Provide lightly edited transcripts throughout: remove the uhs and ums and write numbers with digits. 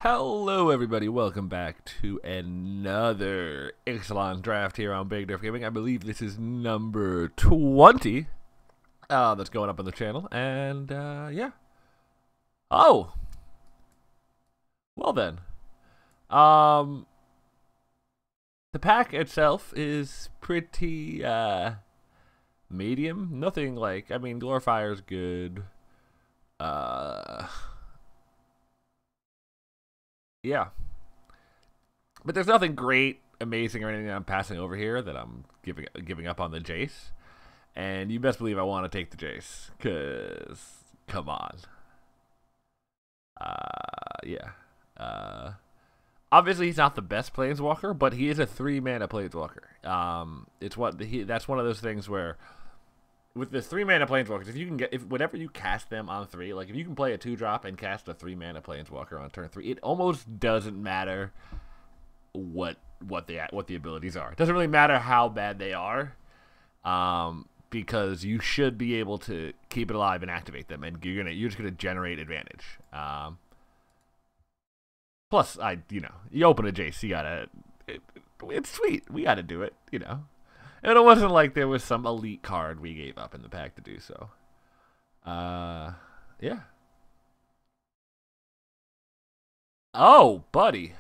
Hello, everybody. Welcome back to another Ixalan draft here on Big Derf Gaming. I believe this is number 20 that's going up on the channel. And, yeah. Oh! Well, then. Um, the pack itself is pretty, medium. Nothing like, I mean, Glorifier's good. Yeah. But there's nothing great, amazing, or anything that I'm passing over here that I'm giving up on the Jace. And you best believe I want to take the Jace, cause come on. Yeah. Obviously he's not the best planeswalker, but he is a 3-mana planeswalker. That's one of those things where with the 3-mana planeswalkers, if whenever you cast them on 3, like if you can play a 2-drop and cast a 3-mana planeswalker on turn 3, it almost doesn't matter what the abilities are. It doesn't really matter how bad they are, because you should be able to keep it alive and activate them, and you're just gonna generate advantage. Plus, you open a Jace, it's sweet. We gotta do it, And it wasn't like there was some elite card we gave up in the pack to do so. Yeah. Oh, buddy.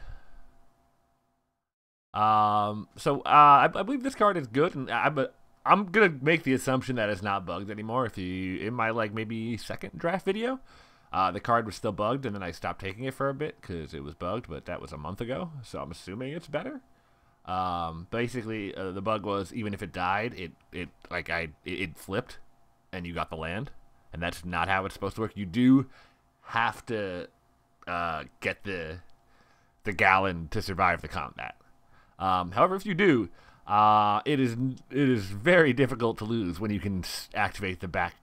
I believe this card is good, and I'm gonna make the assumption that it's not bugged anymore. In my maybe second draft video, the card was still bugged, and then I stopped taking it for a bit because it was bugged, but that was a month ago, so I'm assuming it's better. Basically, the bug was even if it died, it flipped, and you got the land, and that's not how it's supposed to work. You do have to get the Gallon to survive the combat. However, if you do, it is very difficult to lose when you can activate the back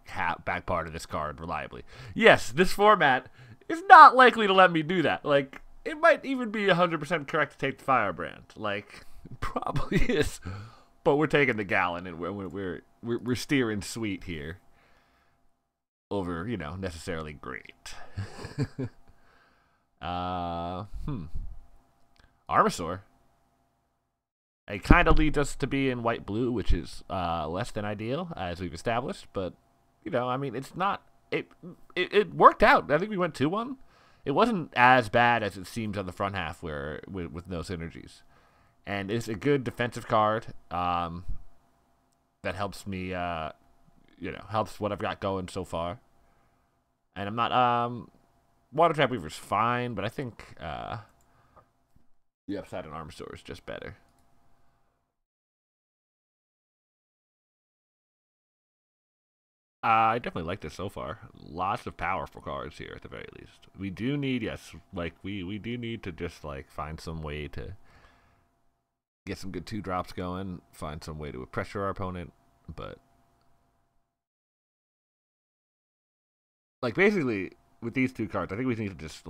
part of this card reliably. Yes, this format is not likely to let me do that. Like, it might even be 100% correct to take the Firebrand. Like, it probably is, but we're taking the Gallon, and we're steering sweet here over necessarily great. Armasaur. It kind of leads us to be in white-blue, which is less than ideal, as we've established. But, I mean, it's not... It worked out. I think we went 2-1. It wasn't as bad as it seems on the front half with no synergies. And it's a good defensive card that helps me, helps what I've got going so far. And I'm not... Water Trap Weaver's fine, but I think the upside on Armasaur is just better. I definitely like this so far. Lots of powerful cards here, at the very least. We do need, yes, we do need to just, find some way to get some good 2-drops going, find some way to pressure our opponent, but... basically, with these 2 cards, I think we need to just,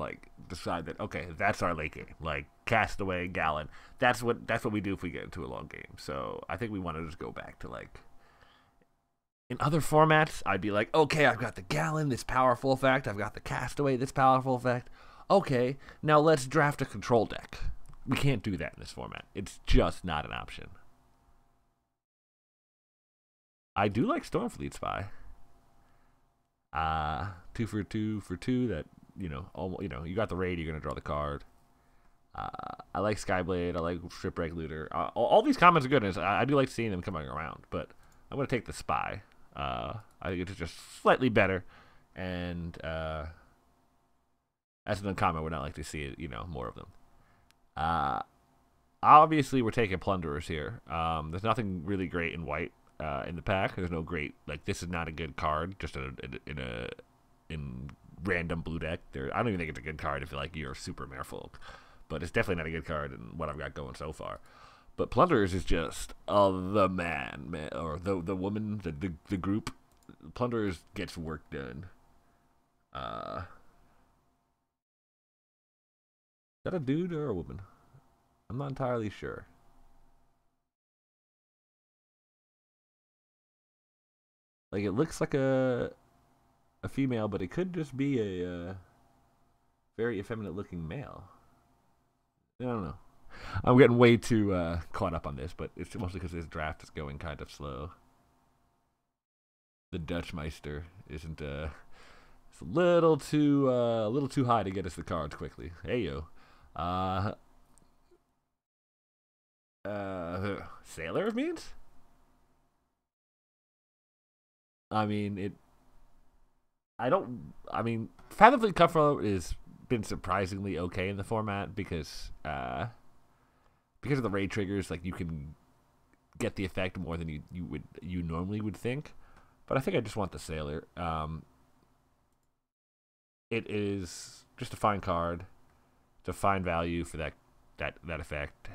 decide that, okay, that's our late game. Castaway, Gallon, that's what we do if we get into a long game. So, I think we want to just go back to, in other formats, I'd be like, okay, I've got the Gallon, this powerful effect. I've got the Castaway, this powerful effect. Okay, now let's draft a control deck. We can't do that in this format. It's just not an option. I do like Stormfleet Spy. 2 for 2 for 2. That you got the raid. You're gonna draw the card. I like Skyblade. I like Shipwreck Looter. All these comments are good. I do like seeing them coming around, but I'm gonna take the Spy. I think it's just slightly better, and as an uncommon, we're not like to see it, more of them. Obviously, we're taking Plunderers here. There's nothing really great in white in the pack. There's no great this is not a good card. Just in random blue deck. I don't even think it's a good card if you're super Merfolk, but it's definitely not a good card in what I've got going so far. But Plunderers is just the man, or the woman, the group. Plunderers gets work done. Is that a dude or a woman? I'm not entirely sure. It looks like a female, but it could just be a very effeminate looking male. I don't know. I'm getting way too caught up on this, but it's mostly because this draft is going kind of slow. The Dutch Meister isn't it's a little too high to get us the cards quickly. Hey yo. Uh Sailor means? I mean it I mean Fathom Fleet Cutthroat is been surprisingly okay in the format because of the raid triggers, like you can get the effect more than you normally would think. But I think I just want the Sailor. It is just a fine card. It's a fine value for that effect.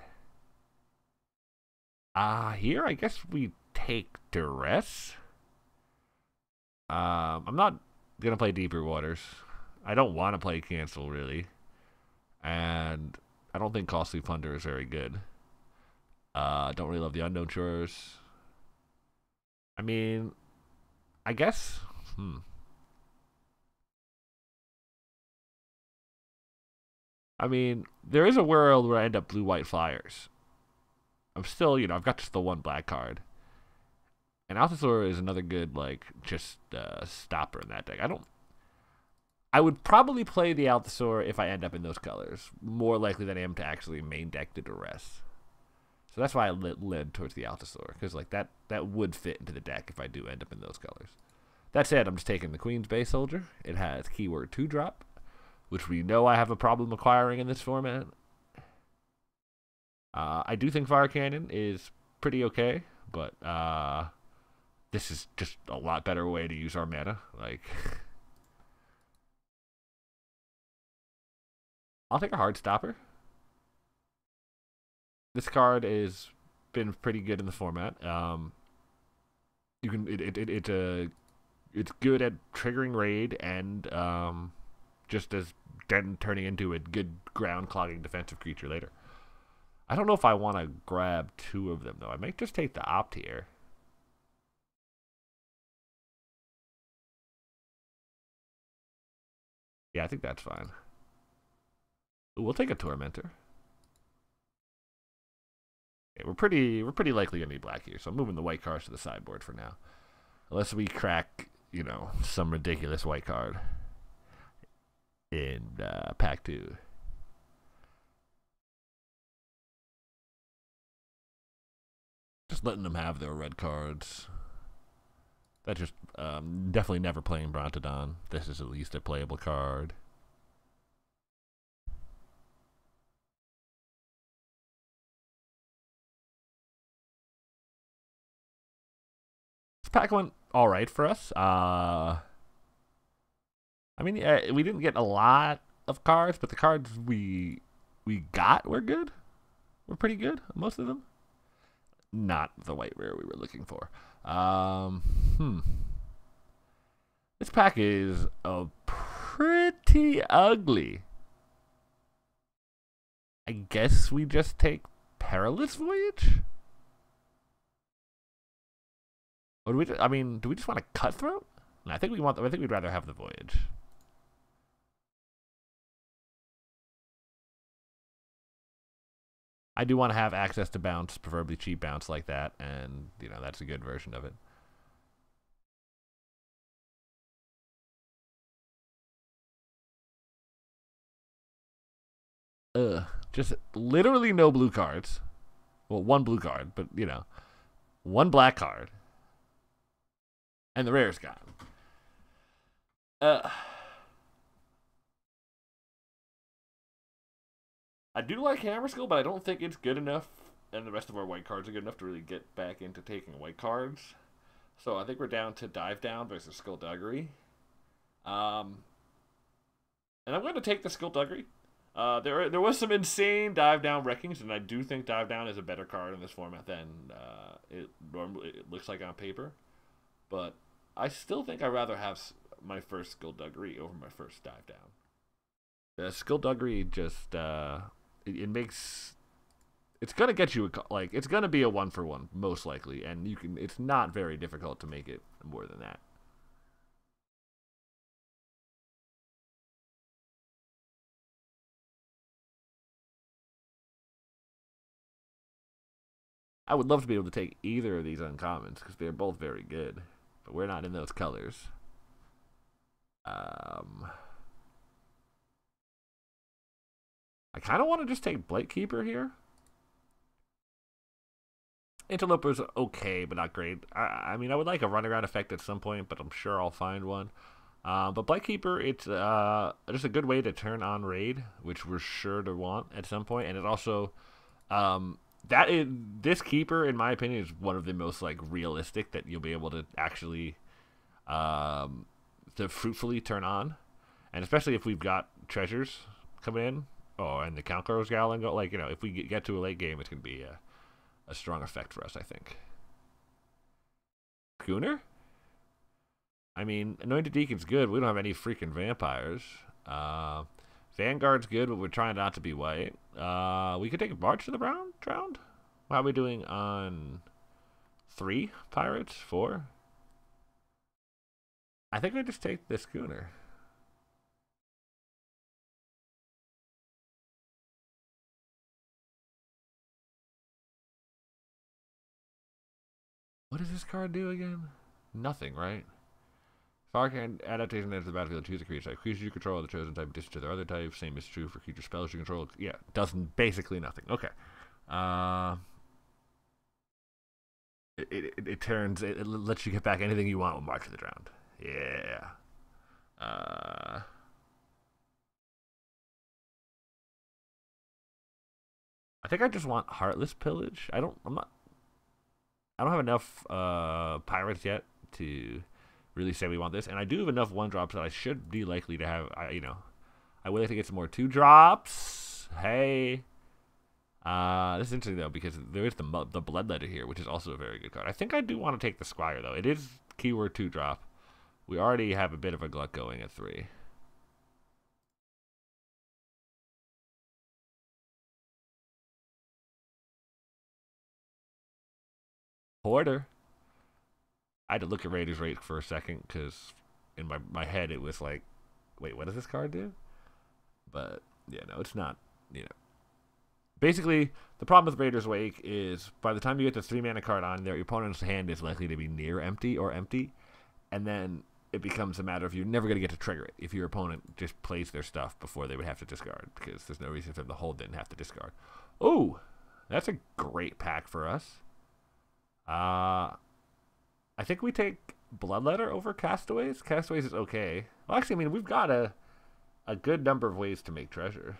Here I guess we take Duress. I'm not gonna play Deeper Waters. I don't want to play Cancel really, and I don't think Costly Plunder is very good. Don't really love the Unknown Shores. I mean, I guess. I mean, there is a world where I end up blue-white flyers. I'm still, I've got just the one black card. And Altasaur is another good, like, just stopper in that deck. I would probably play the Altasaur if I end up in those colors. More likely than I am to actually main deck the Duress. So that's why I led towards the Altasaur. Because, like, that would fit into the deck if I do end up in those colors. That said, I'm just taking the Queen's Base Soldier. It has keyword 2-drop, which we know I have a problem acquiring in this format. I do think Fire Cannon is pretty okay, but this is just a lot better way to use our mana. Like, I'll take a Hard Stopper. This card is been pretty good in the format. You can it's good at triggering raid and just as then turning into a good ground clogging defensive creature later. I don't know if I want to grab two of them though. I might just take the Opt here. Yeah, I think that's fine. We'll take a Tormentor. Okay, we're pretty likely gonna be black here, so I'm moving the white cards to the sideboard for now. Unless we crack, some ridiculous white card in pack 2. Just letting them have their red cards. That just definitely never playing Brontodon. This is at least a playable card. This pack went all right for us. I mean, we didn't get a lot of cards, but the cards we got were good. Were pretty good, most of them. Not the white rare we were looking for. This pack is pretty ugly. I guess we just take Perilous Voyage? Or do do we just want to Cutthroat? No, I think we'd rather have the Voyage. I do want to have access to bounce, preferably cheap bounce like that, and that's a good version of it. Just literally no blue cards. Well, one blue card, but one black card, and the rare's gone. I do like Hammer Skill, but I don't think it's good enough, and the rest of our white cards are good enough to really get back into taking white cards. So I think we're down to Dive Down versus Skullduggery. And I'm going to take the Skullduggery. There was some insane Dive Down wreckings, and I do think Dive Down is a better card in this format than it looks like on paper. But I still think I'd rather have my first Skullduggery over my first Dive Down. The Skullduggery just it makes it's gonna get you it's gonna be a 1-for-1 most likely, and it's not very difficult to make it more than that. I would love to be able to take either of these uncommons because they're both very good, but we're not in those colors. I kind of want to just take Blade Keeper here. Interloper's okay, but not great. I mean, I would like a runaround effect at some point, but I'm sure I'll find one. But Blightkeeper, it's just a good way to turn on raid, which we're sure to want at some point, and it also this keeper, in my opinion, is one of the most like realistic that you'll be able to actually to fruitfully turn on, and especially if we've got treasures coming in. Oh, and the Conqueror's Gallon go like if we get to a late game, it's gonna be a strong effect for us, I think. Schooner? I mean, Anointed Deacon's good. We don't have any freaking vampires. Vanguard's good, but we're trying not to be white. We could take a March to the Drowned? How are we doing on 3 pirates? 4? I think I just take the Schooner. What does this card do again? Nothing, right? Farcan adaptation enters the battlefield, choose a creature type. Creatures you control are the chosen type, distant to their other type. Same is true for creature spells you control. Yeah, does basically nothing. Okay. It turns, it lets you get back anything you want with March of the Drowned. Yeah. I think I just want Heartless Pillage. I don't have enough pirates yet to really say we want this, and I do have enough 1-drops that I should be likely to have. I would like to get some more 2-drops. Hey, this is interesting though because there is the Bloodletter here, which is also a very good card. I think I do want to take the Squire though. It is keyword 2-drop. We already have a bit of a glut going at 3. Porter. I had to look at Raiders rate for a second because in my head it was like, wait, what does this card do? But yeah, no, it's not. Basically, the problem with Raiders Wake is by the time you get the 3-mana card on there, your opponent's hand is likely to be near empty or empty, and then it becomes a matter of you're never going to get to trigger it if your opponent just plays their stuff before they would have to discard because there's no reason for them to hold it and have to discard. Oh, that's a great pack for us. I think we take Bloodletter over Castaways. Castaways is okay. Well, actually, I mean, we've got a good number of ways to make treasure.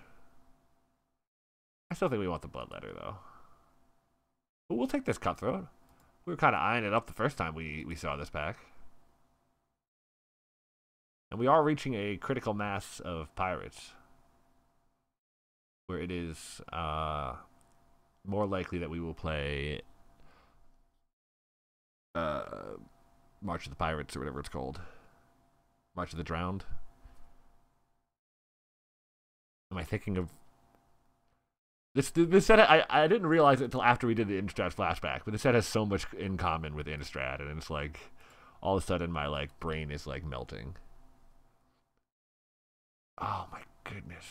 I still think we want the Bloodletter, though. But we'll take this Cutthroat. We were kind of eyeing it up the first time we saw this pack. And we are reaching a critical mass of pirates. Where it is more likely that we will play March of the Pirates or whatever it's called. March of the Drowned. Am I thinking of this set? I didn't realize it until after we did the Innistrad flashback, but this set has so much in common with Innistrad, and it's like all of a sudden my like brain is like melting. Oh my goodness.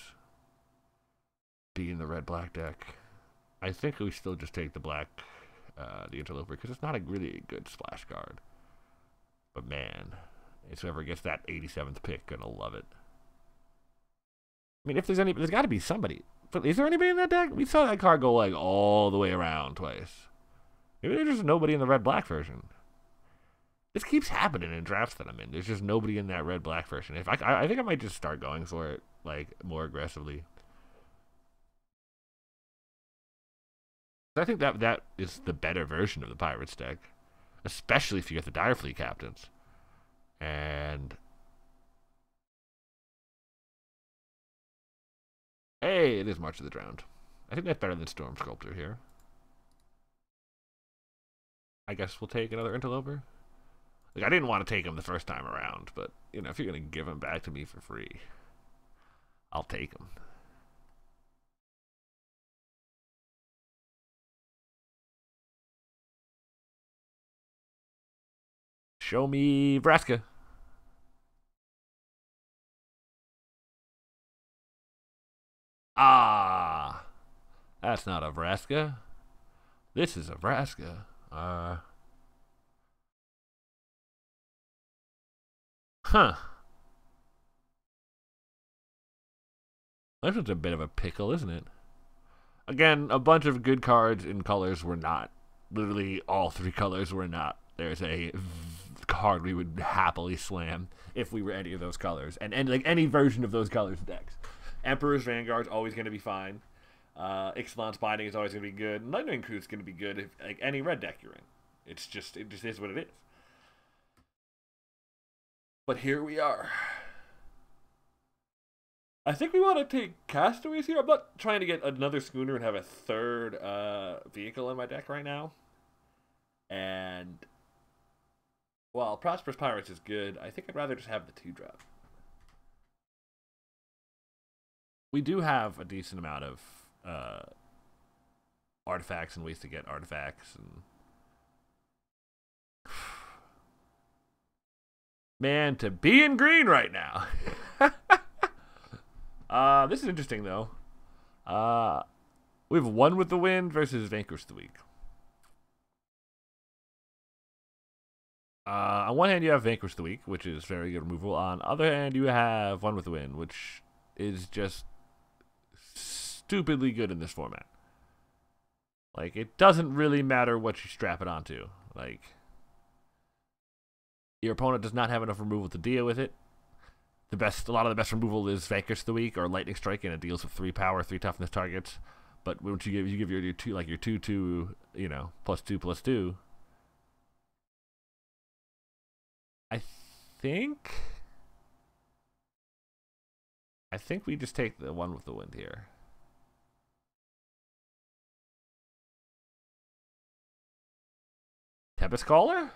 Being the red-black deck. I think we still just take the black the Interloper because it's not really a good splash card. But man, it's whoever gets that 87th pick gonna love it. I mean, if there's got to be somebody. But is there anybody in that deck? We saw that card go like all the way around twice. Maybe there's just nobody in the red-black version. This keeps happening in drafts that I'm in. There's just nobody in that red-black version. If I think I might just start going for it like more aggressively. I think that is the better version of the Pirates deck, especially if you get the Direfleet captains. And hey, it is March of the Drowned. I think that's better than Storm Sculptor here. I guess we'll take another Interloper. Like, I didn't want to take him the first time around, but if you're gonna give him back to me for free, I'll take him. Show me Vraska. Ah, that's not a Vraska. This is Nebraska. Huh. This is a bit of a pickle, isn't it? Again, a bunch of good cards in colors were not. Literally, all three colors were not. There's a card we would happily slam if we were any of those colors, and like any version of those colors decks. Emperor's Vanguard's always going to be fine. Ixalan's Binding is always going to be good. Lightning Crew's going to be good if like any red deck you're in. It just is what it is. But here we are. I think we want to take Castaways here. I'm not trying to get another schooner and have a third vehicle in my deck right now. And while Prosperous Pirates is good, I think I'd rather just have the 2-drop. We do have a decent amount of artifacts and ways to get artifacts. And man, to be in green right now. This is interesting, though. We have One with the Wind versus Vanquish the Weak. On one hand, you have Vanquish the Weak, which is very good removal. On the other hand, you have One with the Wind, which is just stupidly good in this format. Like, it doesn't really matter what you strap it onto. Like, your opponent does not have enough removal to deal with it. A lot of the best removal is Vanquish the Weak or Lightning Strike, and it deals with 3 power, 3 toughness targets. But once you give your 2/2, you know, +2/+2. I think we just take the One with the Wind here. Tempest Caller?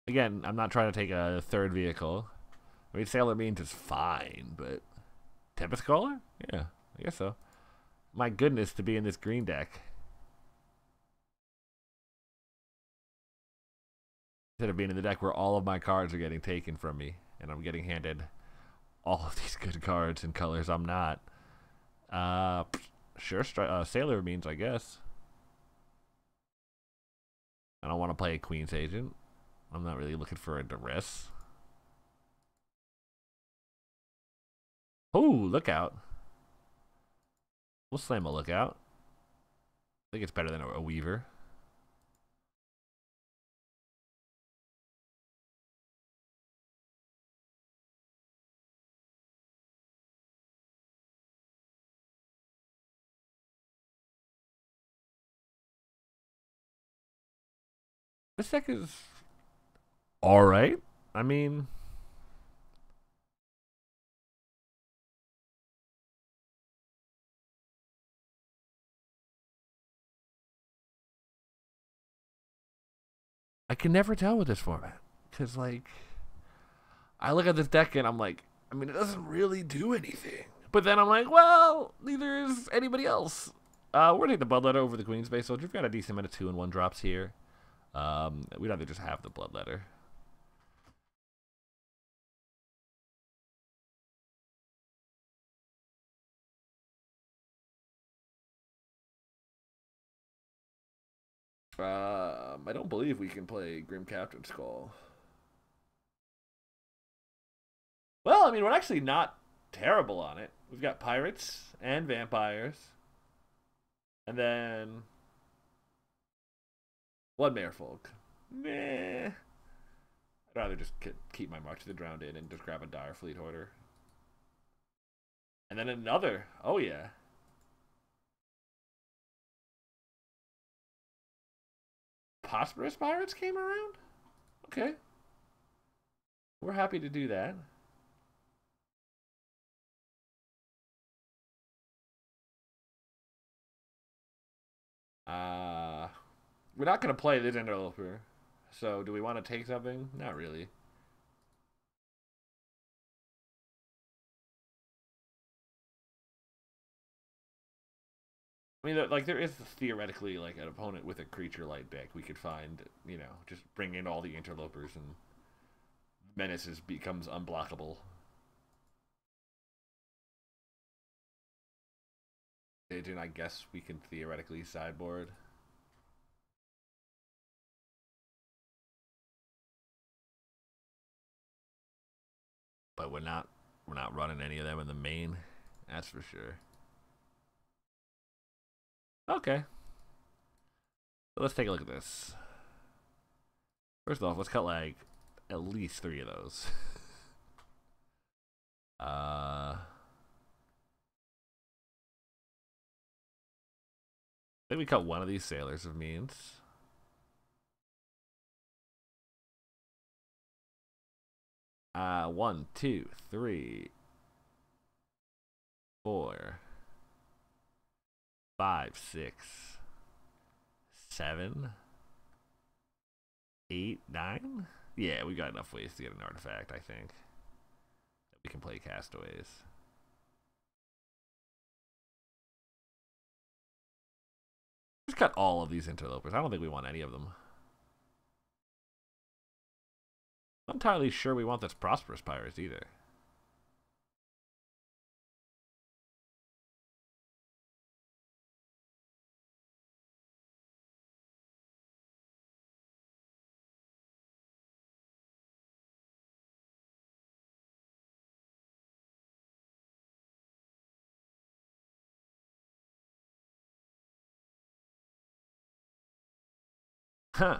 Again, I'm not trying to take a third vehicle. I mean, Sailor Means is fine, but Tempest Caller? Yeah, I guess so. My goodness, to be in this green deck. Instead of being in the deck where all of my cards are getting taken from me, and I'm getting handed all of these good cards in colors I'm not. Sure, Sailor Means, I guess. I don't want to play a Queen's Agent. I'm not really looking for a duress. Oh, Lookout. We'll slam a Lookout. I think it's better than a Weaver. This deck is alright. I mean, I can never tell with this format. Because, like, I look at this deck and I'm like, I mean, it doesn't really do anything. But then I'm like, well, neither is anybody else. We're going to take the Bloodletter over the Queen's Base Soldier. We've got a decent amount of 2-and-1 drops here. We'd rather just have the Bloodletter. I don't believe we can play Grim Captain's Call. Well, I mean, we're actually not terrible on it. We've got Pirates and Vampires. And then Bloodmare Folk. Meh. I'd rather just keep my March of the Drowned in and just grab a Dire Fleet Hoarder. And then another. Oh, yeah. Prosperous Pirates came around? Okay. We're happy to do that. We're not going to play this Interloper. So, do we want to take something? Not really. I mean, like, there is theoretically, like, an opponent with a creature light deck we could find, you know, just bring in all the Interlopers and Menaces becomes unblockable. Agent, I guess we can theoretically sideboard. But we're not running any of them in the main. That's for sure. Okay. So let's take a look at this. First off, let's cut like at least 3 of those. I think we cut one of these Sailors of Means. One, two, three, 4, 5, 6, 7, 8, 9. Yeah, we got enough ways to get an artifact, I think. We can play Castaways. Just cut all of these Interlopers. I don't think we want any of them. I'm not entirely sure we want this Prosperous Pirates either. Huh.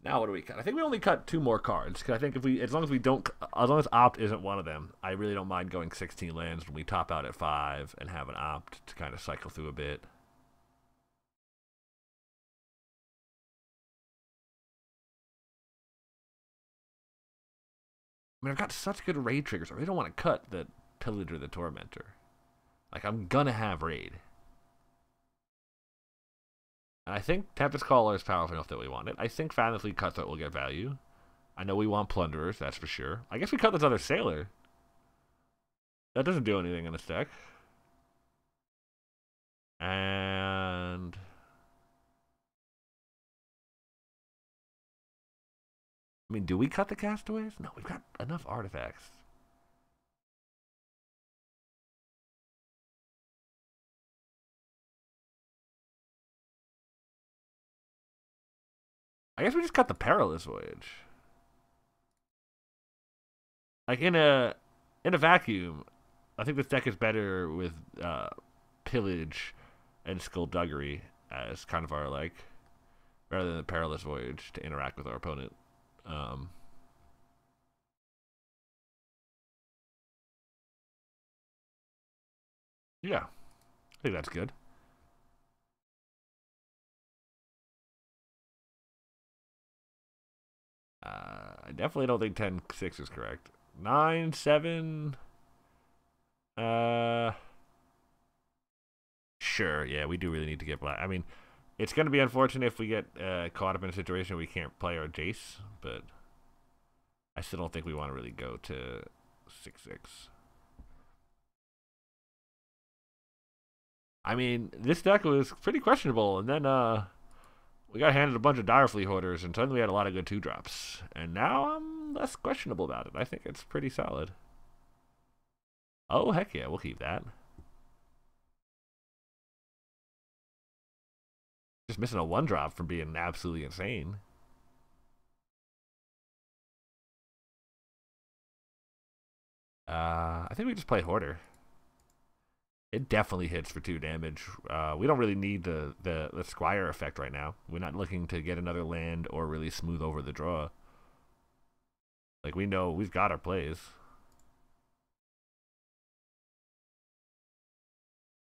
Now what do we cut? I think we only cut 2 more cards. Cause I think as long as Opt isn't one of them, I really don't mind going 16 lands when we top out at 5 and have an Opt to kind of cycle through a bit. I mean, I've got such good raid triggers. I really don't want to cut the Pillage or the Tormentor. Like, I'm gonna have raid. And I think Tempest Caller is powerful enough that we want it. I think Fathom Fleet Cutthroat will get value. I know we want Plunderers, that's for sure. I guess we cut this other Sailor. That doesn't do anything in this deck. And... I mean, do we cut the Castaways? No, we've got enough artifacts. I guess we just cut the Perilous Voyage. Like, in a vacuum, I think this deck is better with Pillage and Skullduggery as kind of our, like, rather than the Perilous Voyage to interact with our opponent. Yeah, I think that's good. I definitely don't think 10-6 is correct. 9-7. Sure. Yeah, we do really need to get black. I mean, it's going to be unfortunate if we get caught up in a situation where we can't play our Jace, but I still don't think we want to really go to 6-6. I mean, this deck was pretty questionable, and then we got handed a bunch of Direfleet Hoarders, and suddenly we had a lot of good 2-drops. And now I'm less questionable about it. I think it's pretty solid. Oh, heck yeah, we'll keep that. Just missing a 1-drop from being absolutely insane. I think we just play Hoarder. It definitely hits for 2 damage. We don't really need the Squire effect right now. We're not looking to get another land or really smooth over the draw. Like, we know we've got our plays.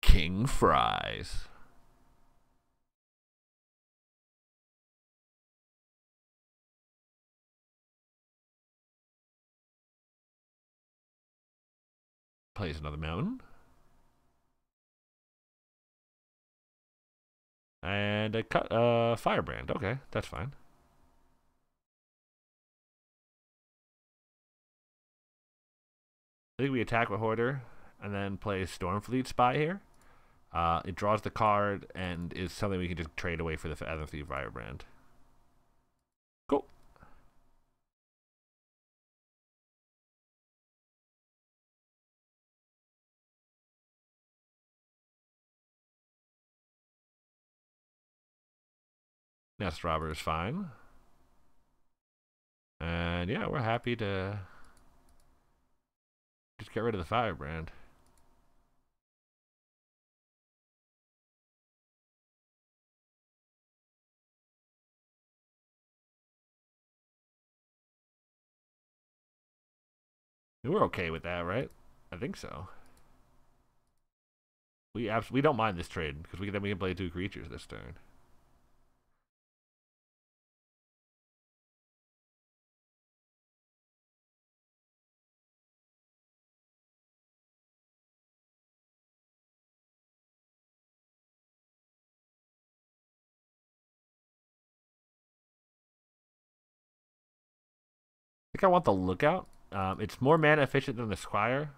King Fries. Plays another mountain. And a Firebrand. Okay, that's fine. I think we attack with Hoarder and then play Stormfleet Spy here. It draws the card and is something we can just trade away for the Fathom Fleet Firebrand. Cool. Nest Robber is fine. And yeah, we're happy to just get rid of the Firebrand. We're okay with that, right? I think so. We don't mind this trade because then we can play 2 creatures this turn. I think I want the Lookout. It's more mana efficient than the Squire,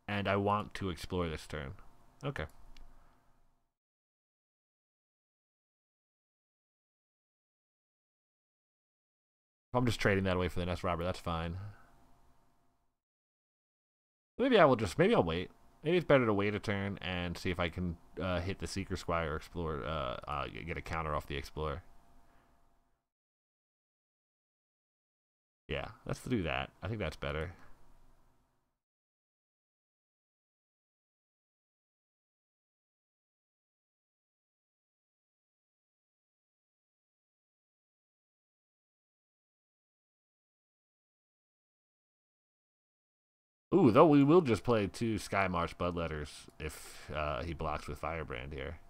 and I want to explore this turn. Okay. If I'm just trading that away for the Nest Robber, that's fine. Maybe I'll wait. Maybe it's better to wait a turn and see if I can hit the Seeker Squire or Explore, get a counter off the Explorer. Yeah, let's do that. I think that's better. Ooh, though we will just play 2 Skymarsh Bloodletters if he blocks with Firebrand here.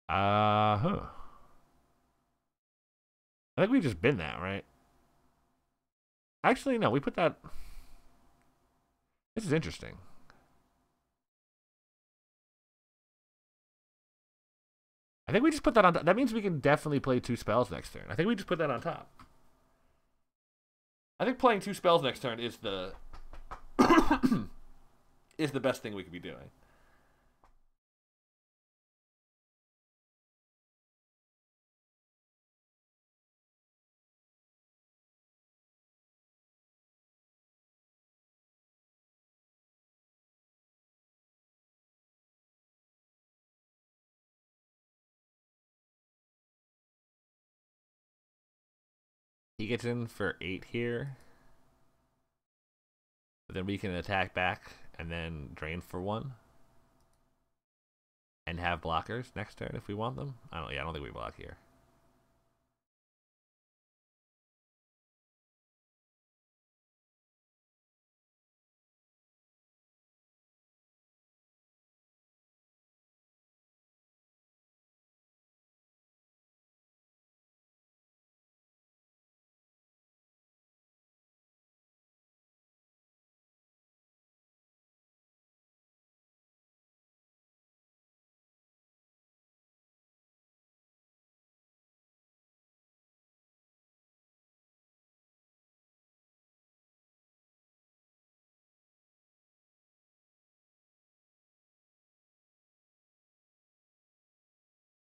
Huh. I think we've just been that, right? Actually, no, we put that... This is interesting. I think we just put that on top. That means we can definitely play 2 spells next turn. I think we just put that on top. I think playing 2 spells next turn is the... is the best thing we could be doing. He gets in for 8 here. But then we can attack back and then drain for 1. And have blockers next turn if we want them. I don't think we block here.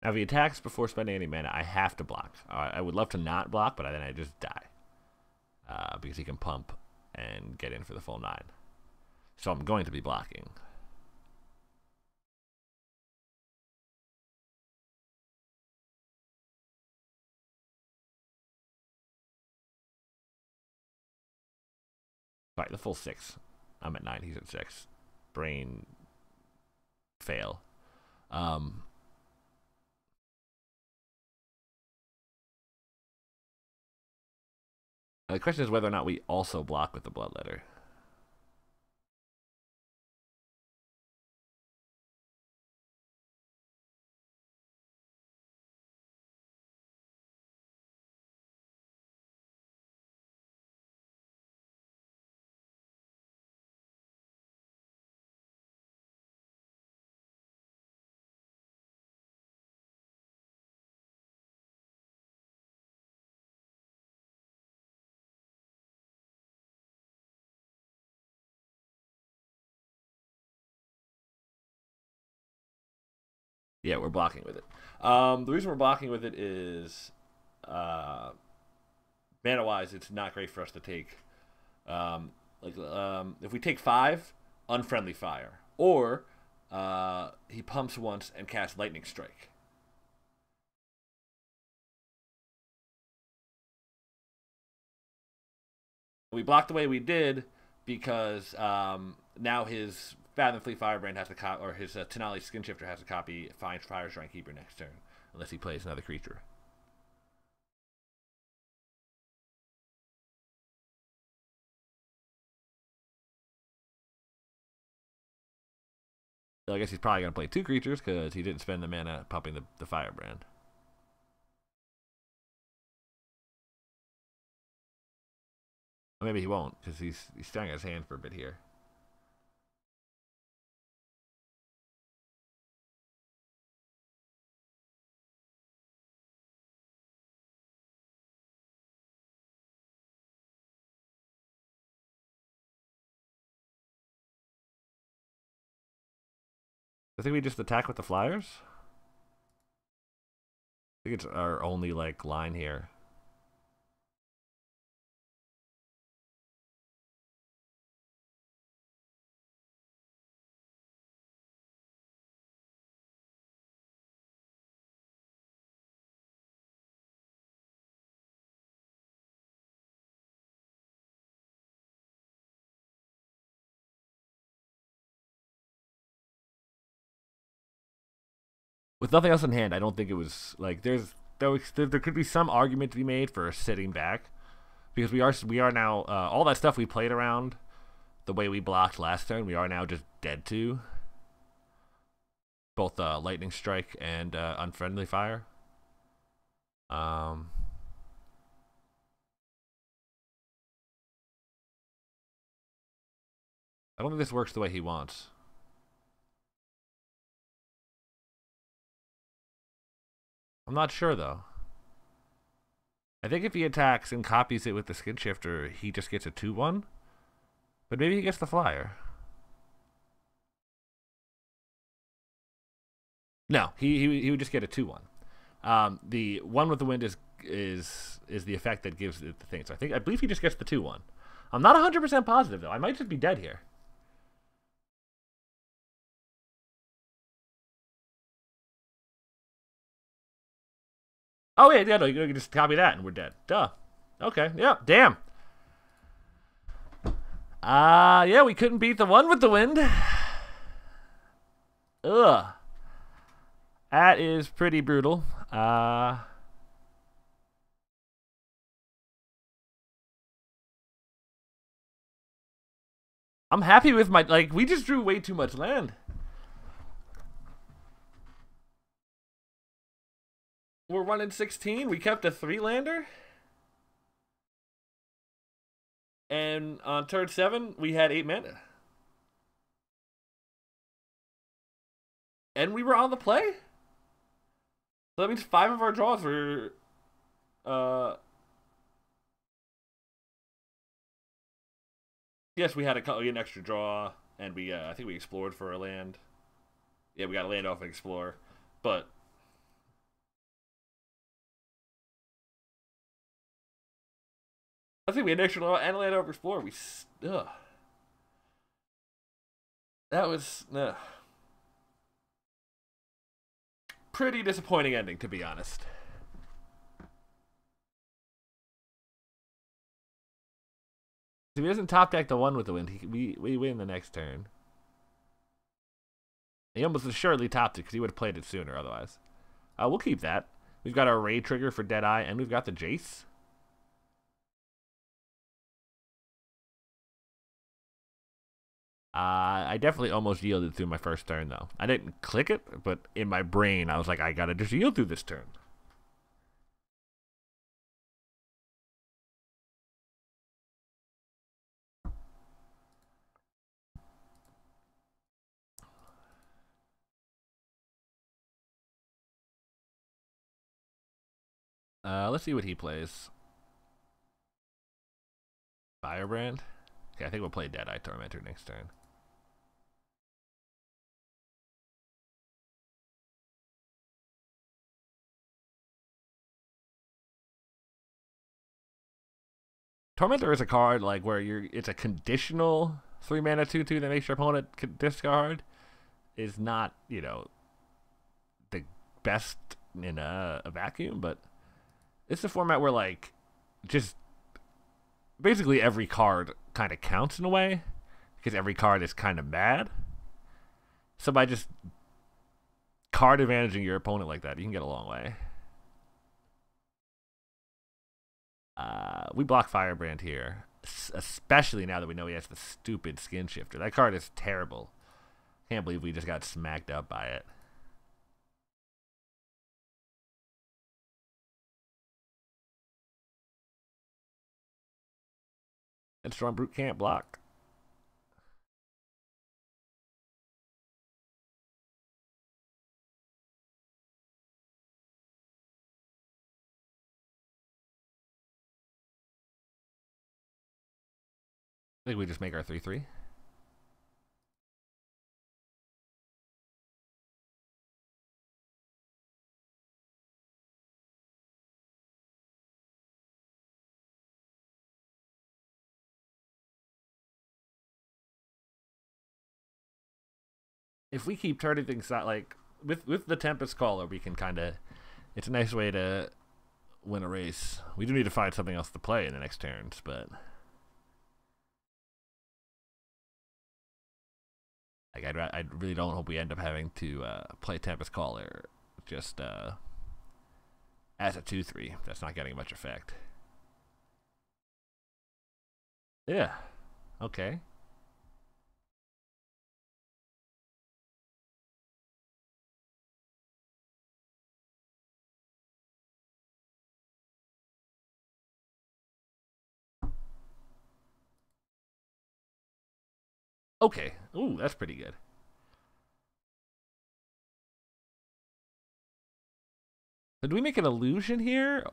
Now, if he attacks before spending any mana, I have to block. I would love to not block, but then I just die. Because he can pump and get in for the full 9. So I'm going to be blocking. All right, the full 6. I'm at 9, he's at 6. Brain fail. The question is whether or not we also block with the Bloodletter. Yeah, we're blocking with it. The reason we're blocking with it is, mana wise, it's not great for us to take. If we take 5, unfriendly fire, or he pumps once and casts lightning strike. We blocked the way we did because now his Fathom Fleet Firebrand has to or his Tenali Skin Shifter has to copy Fire Shrine Keeper next turn, unless he plays another creature. So I guess he's probably going to play 2 creatures because he didn't spend the mana pumping the Firebrand. Or maybe he won't because he's staring at his hand for a bit here. I think we just attack with the flyers. I think it's our only like line here. With nothing else in hand, I don't think it was like there could be some argument to be made for sitting back because we are now all that stuff we played around the way we blocked last turn. We are now just dead to both lightning strike and unfriendly fire. I don't think this works the way he wants. I'm not sure though. I think if he attacks and copies it with the Skin Shifter, he just gets a 2/1. But maybe he gets the flyer. No, he would just get a 2/1. The one with the wind is the effect that gives it the thing. So I believe he just gets the 2/1. I'm not 100% positive though. I might just be dead here. Oh yeah, no, you can just copy that and we're dead. Duh. Okay, yeah, damn. Yeah, we couldn't beat the one with the wind. Ugh. That is pretty brutal. I'm happy with my, like, we just drew way too much land. We're running 16. We kept a 3-lander. And on turn 7, we had 8 mana. And we were on the play? So that means 5 of our draws were... Yes, we had an extra draw, and we I think we explored for a land. Yeah, we got a land off and explore. But... I think we had an extra draw and land over explore. Ugh. That was... pretty disappointing ending, to be honest. If he doesn't top deck the one with the wind, we win the next turn. He almost assuredly topped it because he would have played it sooner otherwise. We'll keep that. We've got our raid trigger for Deadeye, and we've got the Jace. I definitely almost yielded through my first turn, though. I didn't click it, but in my brain, I was like, I gotta just yield through this turn. Let's see what he plays. Firebrand? Okay, I think we'll play Deadeye Tormentor next turn. Tormentor is a card like where it's a conditional 3 mana 2/2 that makes your opponent discard. Is not the best in a vacuum, but it's a format where like just basically every card kind of counts in a way because every card is kind of bad. So by just card advantaging your opponent like that, you can get a long way. We block Firebrand here, especially now that we know he has the stupid Skin Shifter. That card is terrible. Can't believe we just got smacked up by it. And Strong Brute can't block. I think we just make our 3/3. If we keep turning things out like with the Tempest Caller, we can kind of. It's a nice way to win a race. We do need to find something else to play in the next turns, but like I really don't hope we end up having to play Tempest Caller just as a 2/3. That's not getting much effect. Yeah. Okay. Okay. Ooh, that's pretty good. Did we make an illusion here?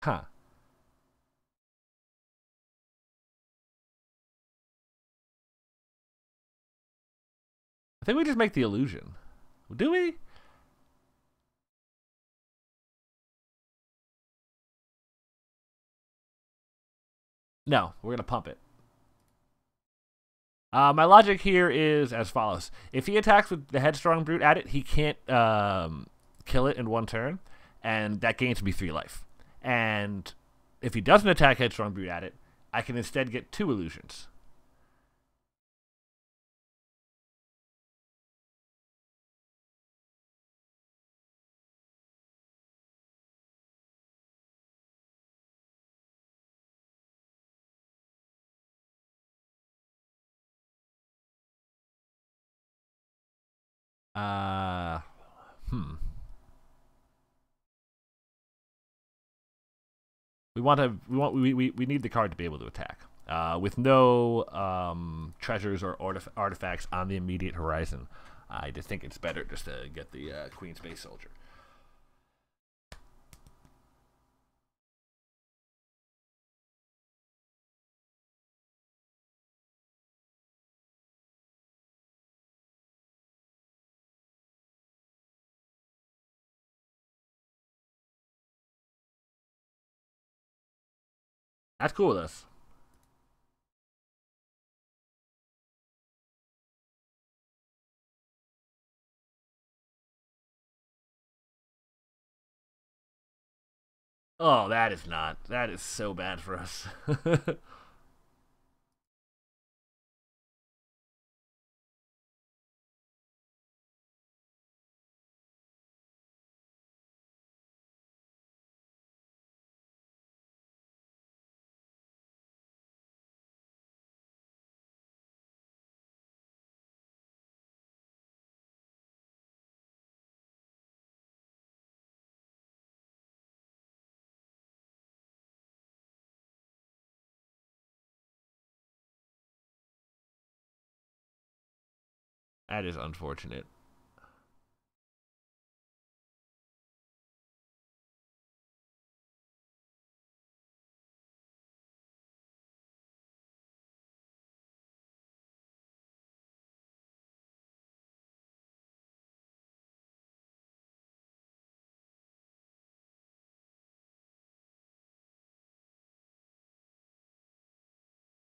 Huh. I think we just make the illusion. Do we? No, we're gonna pump it. My logic here is as follows: if he attacks with the Headstrong Brute at it, he can't kill it in one turn, and that gains me 3 life. And if he doesn't attack Headstrong Brute at it, I can instead get 2 illusions. Uh, hmm. We need the card to be able to attack. With no treasures or artifacts on the immediate horizon, I just think it's better just to get the Queen Space Soldier. That's cool with us. Oh, that is not. That is so bad for us. That is unfortunate.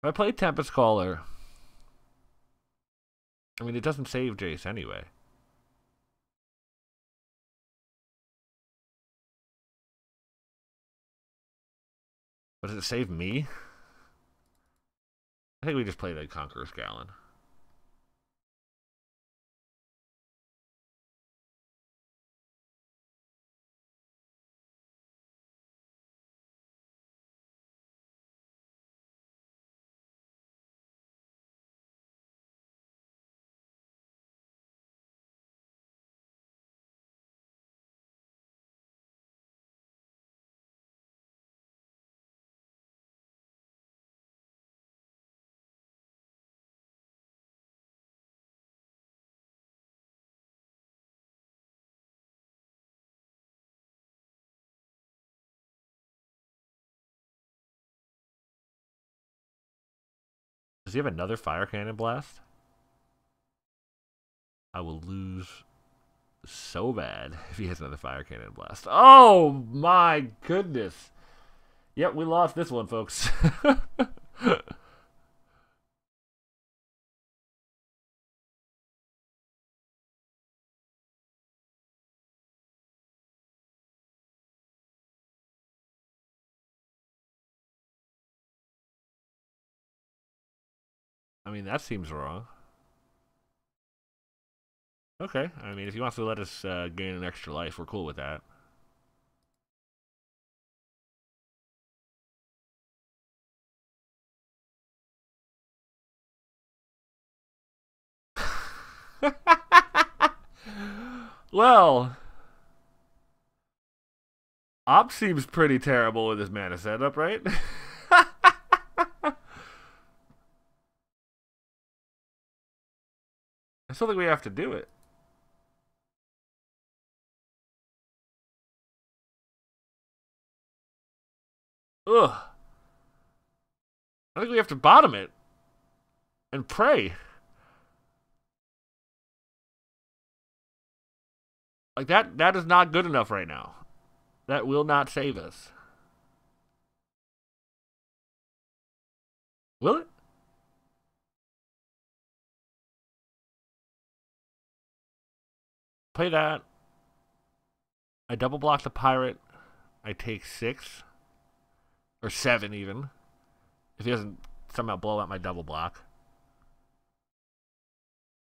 If I play Tempest Caller, I mean, it doesn't save Jace anyway. But does it save me? I think we just play the Conqueror Ixalan. Does he have another Fire Cannon Blast? I will lose so bad if he has another Fire Cannon Blast. Oh my goodness. Yep, we lost this one, folks. I mean, that seems wrong. Okay, I mean, if he wants to let us gain an extra life, we're cool with that. Well, Op seems pretty terrible with his mana setup, right? I still think we have to do it. Ugh. I think we have to bottom it and pray. Like that is not good enough right now. That will not save us. Will it? Play that. I double block the pirate. I take 6. Or 7 even. If he doesn't somehow blow out my double block.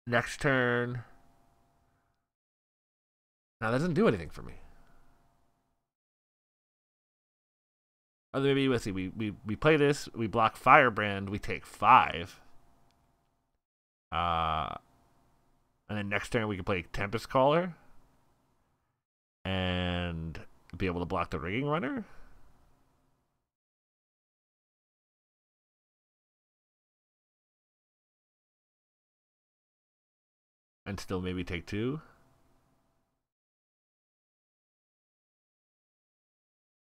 Next turn. Now that doesn't do anything for me. Or maybe let's see, we play this, we block Firebrand, we take 5. And then next turn we can play Tempest Caller. And be able to block the Rigging Runner. And still maybe take 2.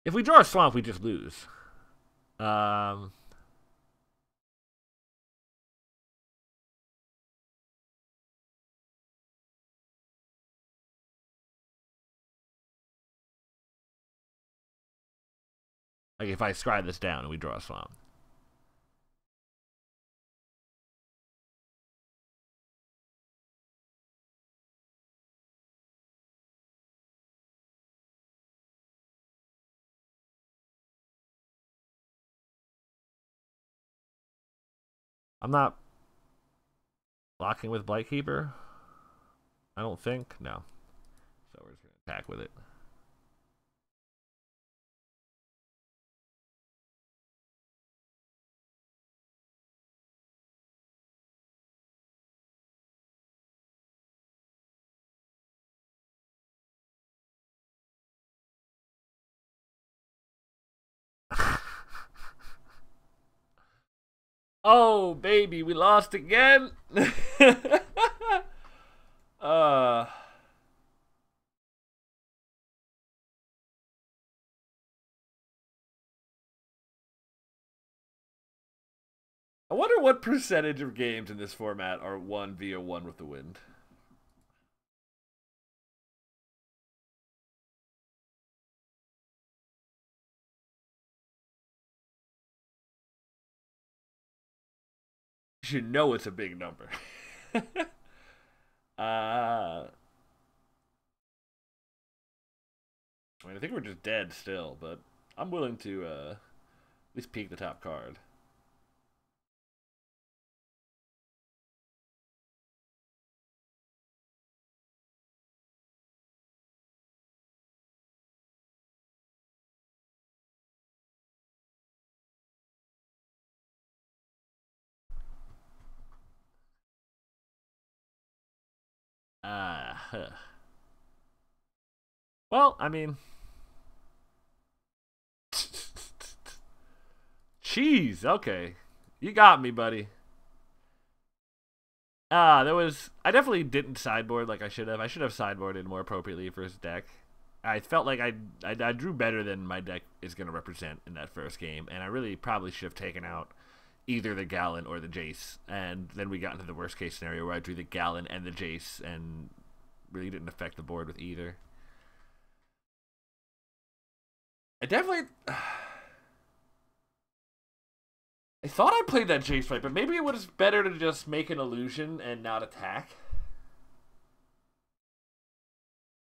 If we draw a swamp, we just lose. I Like if I scry this down and we draw a swamp. I'm not blocking with Blightkeeper. I don't think. No. So we're just going to attack with it. Oh, baby, we lost again. I wonder what percentage of games in this format are won via one with the wind. you know it's a big number. I mean, I think we're just dead still, but I'm willing to at least peek the top card. Huh. Well, I mean, cheese. Okay, you got me, buddy. There was. I definitely didn't sideboard like I should have. I should have sideboarded more appropriately for his deck. I felt like I drew better than my deck is going to represent in that first game, and I really probably should have taken out either the Gallon or the Jace, and then we got into the worst case scenario where I drew the Gallon and the Jace, and really didn't affect the board with either. I definitely. I thought I played that Jace right, but maybe it was better to just make an illusion and not attack.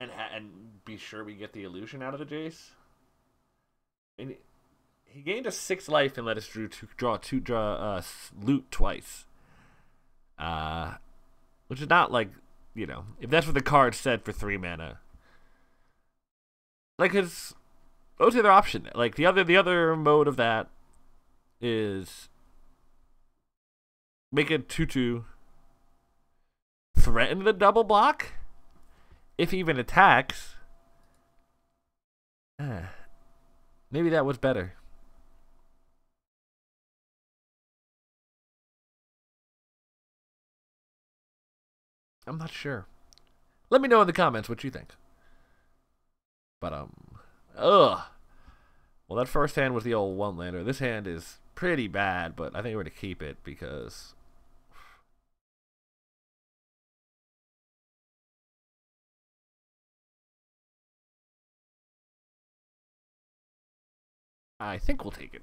And be sure we get the illusion out of the Jace. And he gained a 6 life and let us draw loot twice. Which is not like, you know, if that's what the card said for 3 mana. Like his what's the other option? Like the other mode of that is make a 2/2, threaten the double block. If he even attacks, maybe that was better. I'm not sure. Let me know in the comments what you think. But ugh. Well, that first hand was the old one-lander. This hand is pretty bad, but I think we're going to keep it because I think we'll take it.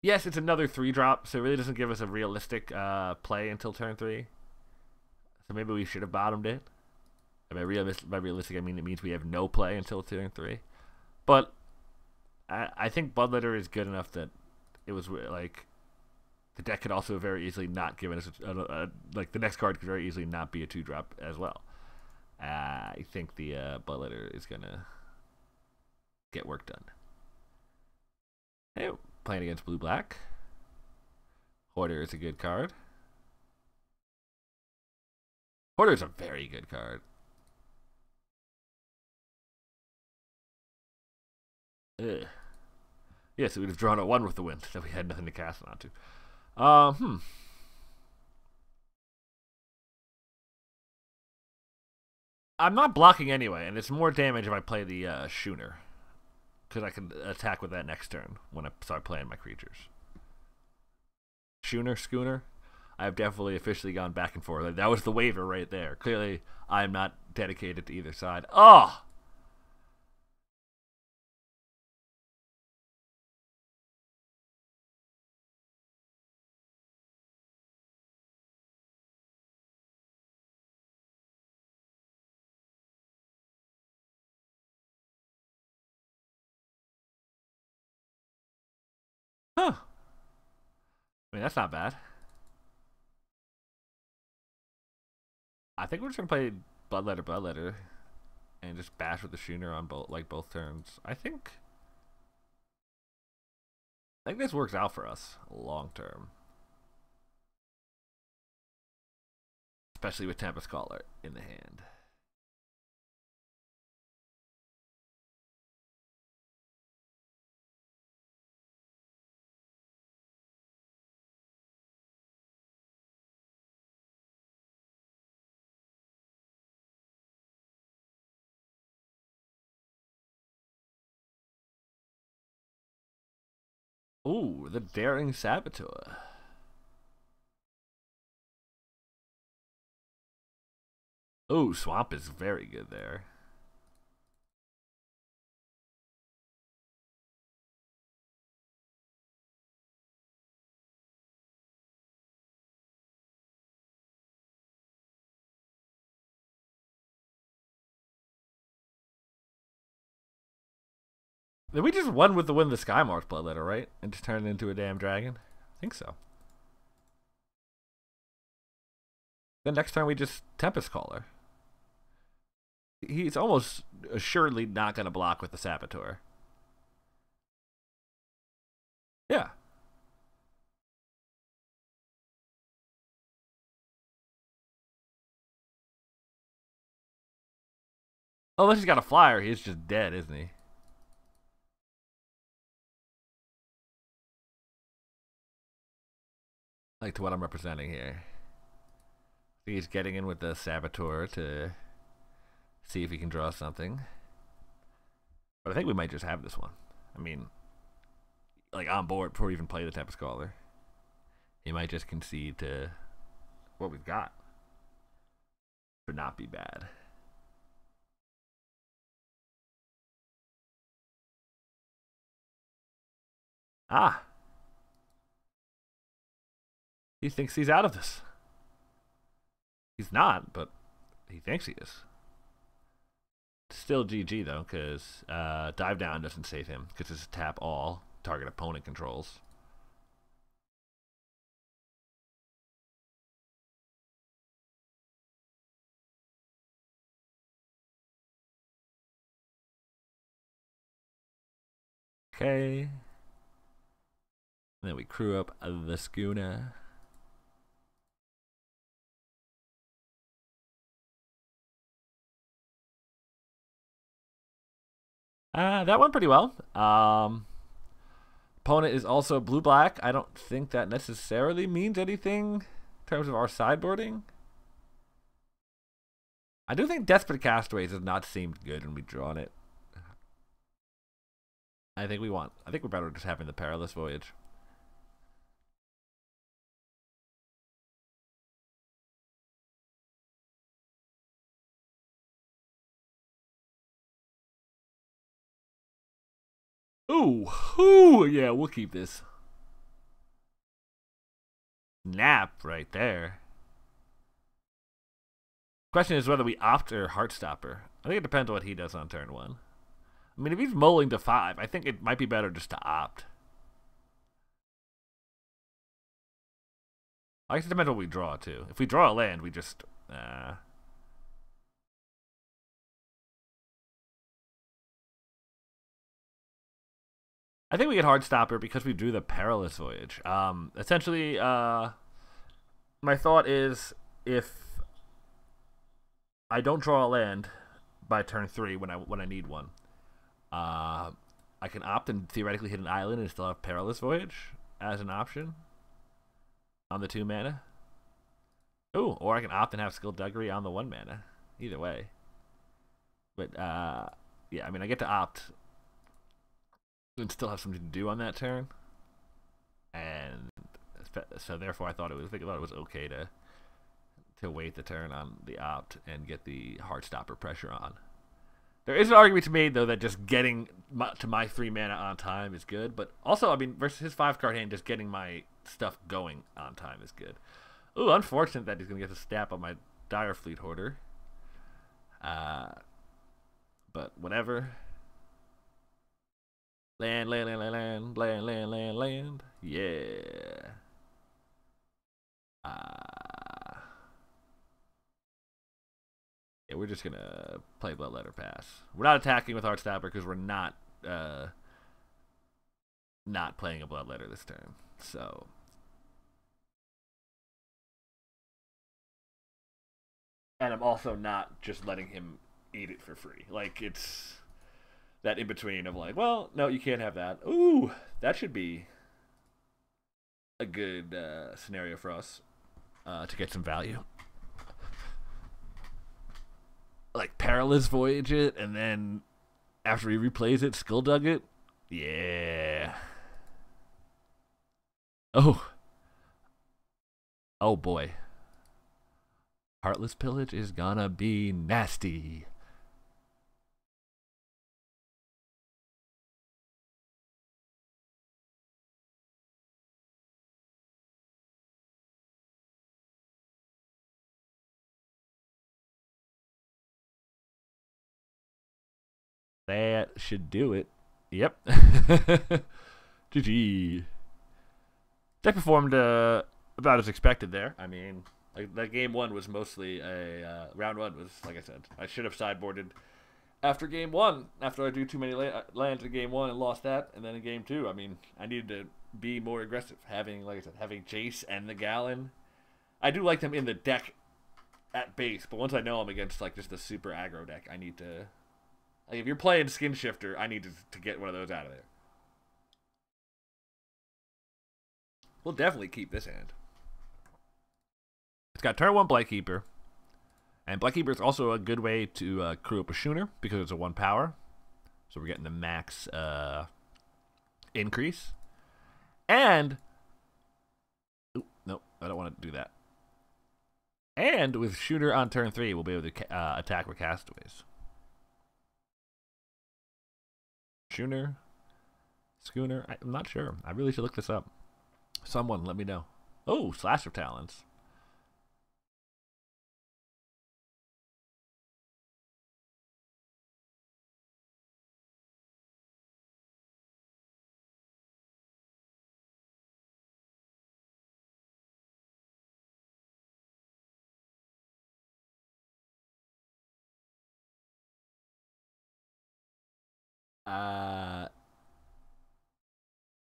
Yes, it's another 3-drop, so it really doesn't give us a realistic play until turn 3. So maybe we should have bottomed it. By realistic, I mean it means we have no play until turn 3. But I think Bloodletter is good enough that it was like the deck could also very easily not give us like the next card could very easily not be a 2-drop as well. I think the Bloodletter is gonna get work done. Hey, playing against blue-black. Hoarder is a good card. Hoarder is a very good card. Ugh. Yes, we would have drawn a 1 with the wind that we had nothing to cast it onto. I'm not blocking anyway, and it's more damage if I play the Schooner. Because I can attack with that next turn when I start playing my creatures. Schooner. I have definitely officially gone back and forth. That was the waiver right there. Clearly, I am not dedicated to either side. Oh! Huh. I mean, that's not bad. I think we're just going to play Bloodletter, and just bash with the Schooner on both turns. I think this works out for us long term. Especially with Tempest Caller in the hand. Ooh, the Daring Saboteur. Ooh, Swamp is very good there. Then we just won with the win of the Skymarsh Bloodletter, right? And just turned it into a damn dragon? I think so. Then next turn we just Tempest Caller. He's almost assuredly not going to block with the Saboteur. Yeah. Unless he's got a flyer, he's just dead, isn't he? Like to what I'm representing here. He's getting in with the Saboteur to see if he can draw something. But I think we might just have this one. I mean, like on board before we even play the Tempest Caller. He might just concede to what we've got. Would not be bad. Ah. He thinks he's out of this. He's not, but he thinks he is. Still GG though, because dive down doesn't save him because it's tap all target opponent controls. Okay. And then we crew up the schooner. That went pretty well. Opponent is also blue-black. I don't think that necessarily means anything in terms of our sideboarding. I do think Desperate Castaways has not seemed good when we drawn it. I think we're better just having the Perilous Voyage. Ooh, yeah, we'll keep this. Nap right there. Question is whether we opt or Heartstopper. I think it depends on what he does on turn 1. I mean, if he's mulling to 5, I think it might be better just to opt. I guess it depends on what we draw, too. If we draw a land, we just... I think we get Heartstopper because we drew the Perilous Voyage. Essentially, my thought is if I don't draw a land by turn 3 when I need one, I can opt and theoretically hit an island and still have Perilous Voyage as an option on the 2 mana. Ooh, or I can opt and have Skullduggery on the 1 mana. Either way. But, yeah, I mean, I get to opt and still have something to do on that turn. And so therefore I thought it was okay to wait the turn on the opt and get the Heartstopper pressure on. There is an argument to be made, though, that just getting to my 3 mana on time is good. But also, I mean, versus his 5-card hand, just getting my stuff going on time is good. Ooh, unfortunate that he's going to get the stab on my Dire Fleet Hoarder. But whatever. Land. Yeah. Yeah, we're just gonna play Bloodletter Pass. We're not attacking with Heartstopper because we're not playing a Bloodletter this turn. So, and I'm also not just letting him eat it for free. Like, it's that in between of like, well, no, you can't have that. Ooh, that should be a good scenario for us to get some value. Like Perilous Voyage it, and then after he replays it, Skulldug it. Yeah. Oh. Oh boy. Heartless Pillage is gonna be nasty. That should do it. Yep. GG. Deck performed about as expected there. I mean, like, that game one was mostly a round one was, like I said, I should have sideboarded after game one. After I drew too many lands in game one and lost that, and then in game two, I mean, I needed to be more aggressive. Having, like I said, having Jace and the Gallon, I do like them in the deck at base, but once I know I'm against like just a super aggro deck, I need to. Like, if you're playing Skin Shifter, I need to get one of those out of there. We'll definitely keep this hand. It's got turn 1 Blightkeeper. And Blightkeeper is also a good way to crew up a Schooner because it's a 1 power. So we're getting the max increase. And... Ooh, nope, I don't want to do that. And with Schooner on turn 3, we'll be able to attack with Castaways. Schooner? Schooner? I'm not sure. I really should look this up. Someone, let me know. Oh, Slasher Talents.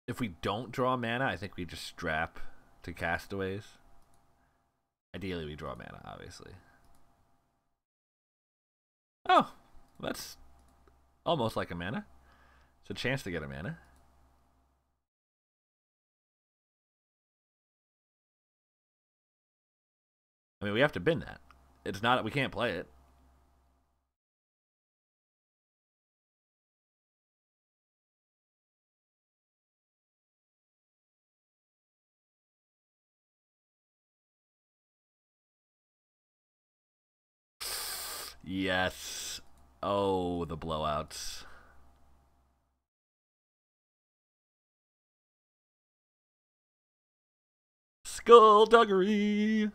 If we don't draw mana, I think we just strap to Castaways. Ideally, we draw mana, obviously. Oh, that's almost like a mana. It's a chance to get a mana. I mean, we have to bin that. It's not, we can't play it. Yes. Oh, the blowouts. Skullduggery.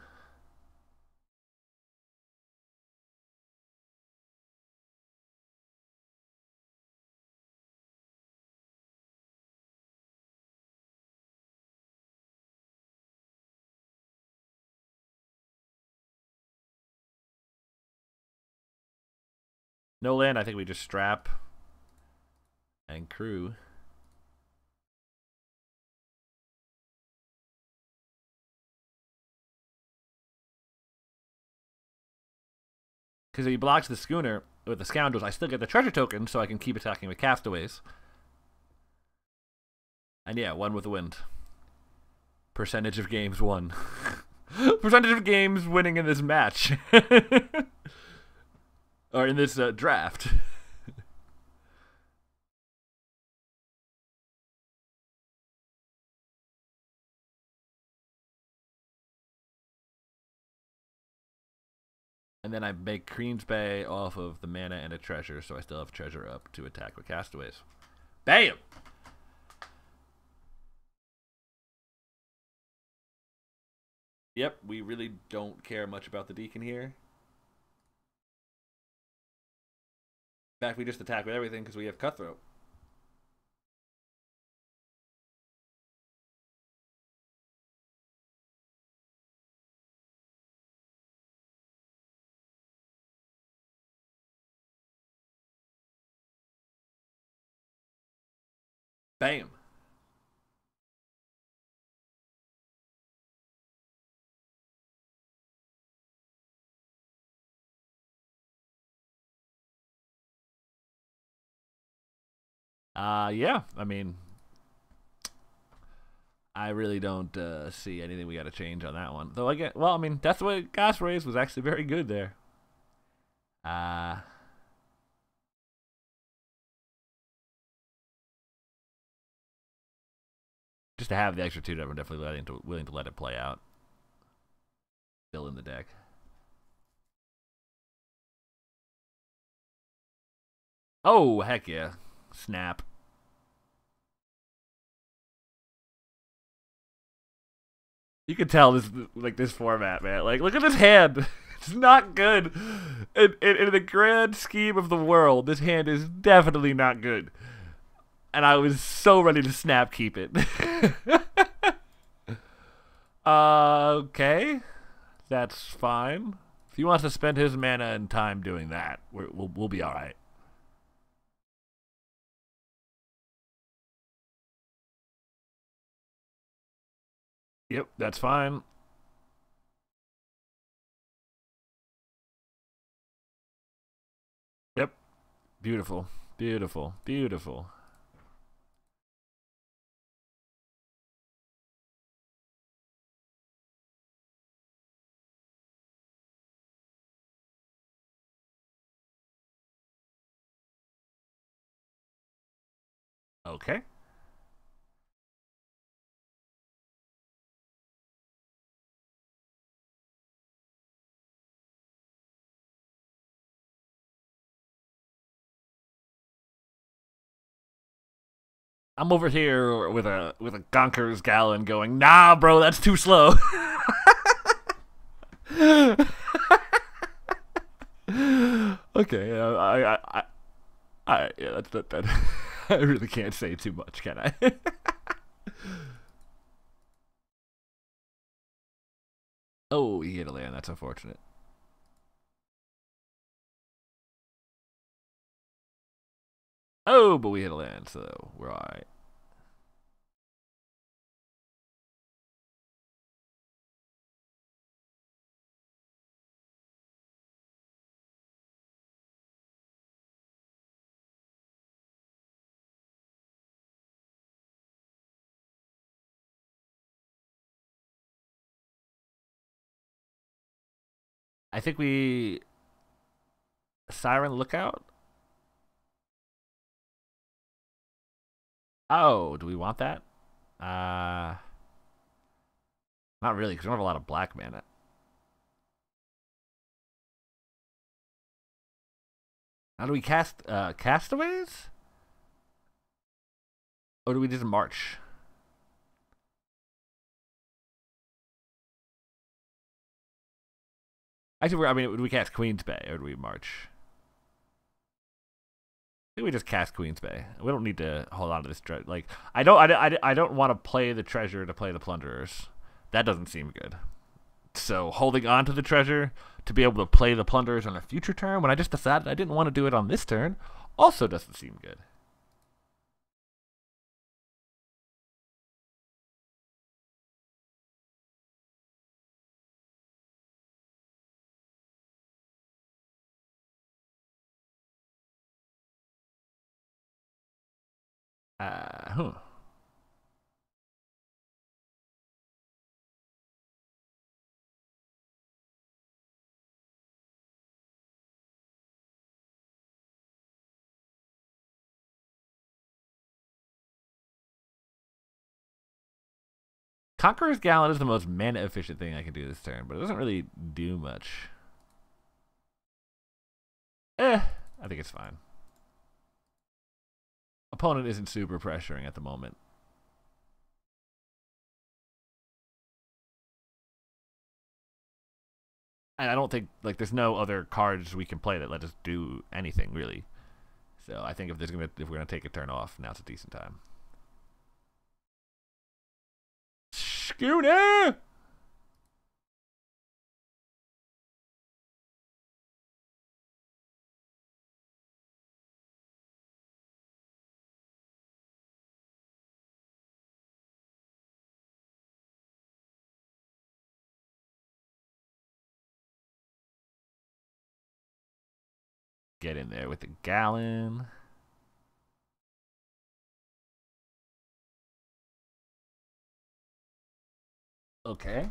No land, I think we just strap and crew. Because if he blocks the Schooner with the Scoundrels, I still get the treasure token, so I can keep attacking with Castaways. And yeah, 1 with the wind. Percentage of games won. Percentage of games winning in this match. Or in this draft. And then I make Queen's Bay off of the mana and a treasure, so I still have treasure up to attack with Castaways. Bam! Yep, we really don't care much about the Deacon here. In fact, we just attack with everything because we have Cutthroat. Bam. Yeah, I mean, I really don't see anything we got to change on that one. Though I get, well, I mean, that's why Gas Rays was actually very good there. Just to have the extra 2, I'm definitely willing to let it play out. Still in the deck. Oh, heck yeah. Snap. You can tell this, like, this format, man. Like, look at this hand. It's not good. In the grand scheme of the world, this hand is definitely not good. and I was so ready to snap keep it. Okay, that's fine. If he wants to spend his mana and time doing that, we'll be all right. Yep, that's fine. Yep, beautiful, beautiful, beautiful. Okay. I'm over here with a Gonker's Gallon going, nah, bro, that's too slow. Okay, yeah, that's that. I really can't say too much, can I? Oh, he hit a land. That's unfortunate. Oh, but we hit a land, so we're all right. I think we Siren Lookout. Oh, do we want that? Uh, Not really, because we don't have a lot of black mana. How do we cast Castaways? Or do we just march? Actually, I mean, do we cast Queen's Bay or do we march? I think we just cast Queen's Bay. We don't need to hold on to this treasure. Like, I don't want to play the treasure to play the plunderers. That doesn't seem good. So holding on to the treasure to be able to play the plunderers on a future turn when I just decided I didn't want to do it on this turn also doesn't seem good. Huh. Conqueror's Gallon is the most mana efficient thing I can do this turn, but it doesn't really do much. I think it's fine. Opponent isn't super pressuring at the moment. And I don't think, like, there's no other cards we can play that let us do anything, really. So I think if we're gonna take a turn off, now's a decent time. Schooner! Get in there with the Gallon. Okay.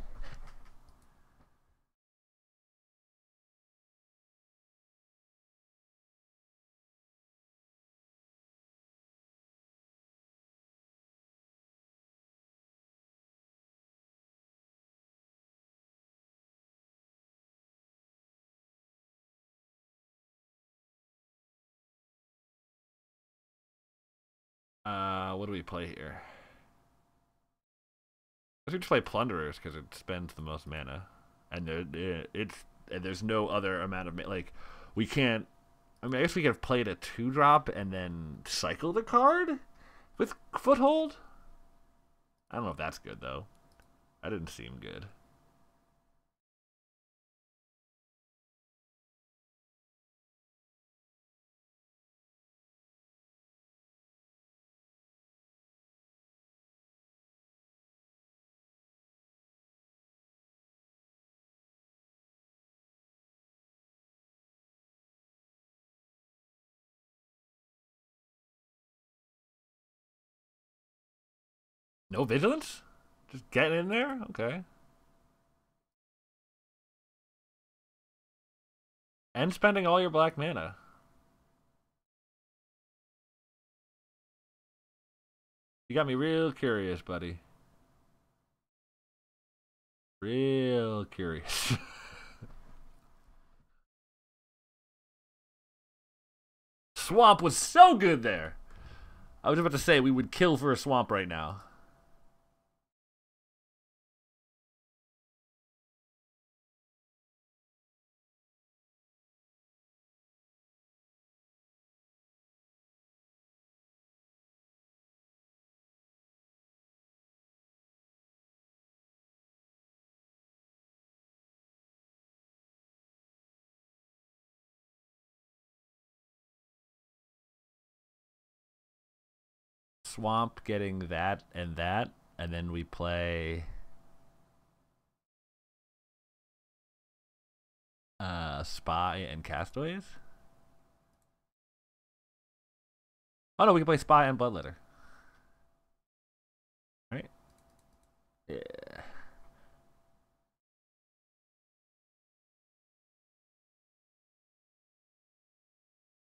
What do we play here? I should just play Plunderers because it spends the most mana, and there's no other amount of like we can't. I mean, I guess we could have played a 2-drop and then cycle the card, With foothold? I don't know if that's good, though. That didn't seem good. No vigilance? Just getting in there? Okay. And spending all your black mana. You got me real curious, buddy. Real curious. Swamp was so good there. I was about to say we would kill for a swamp right now. Swamp getting that, and then we play Spy and Castaways. Oh no, we can play Spy and Bloodletter. Right? Yeah.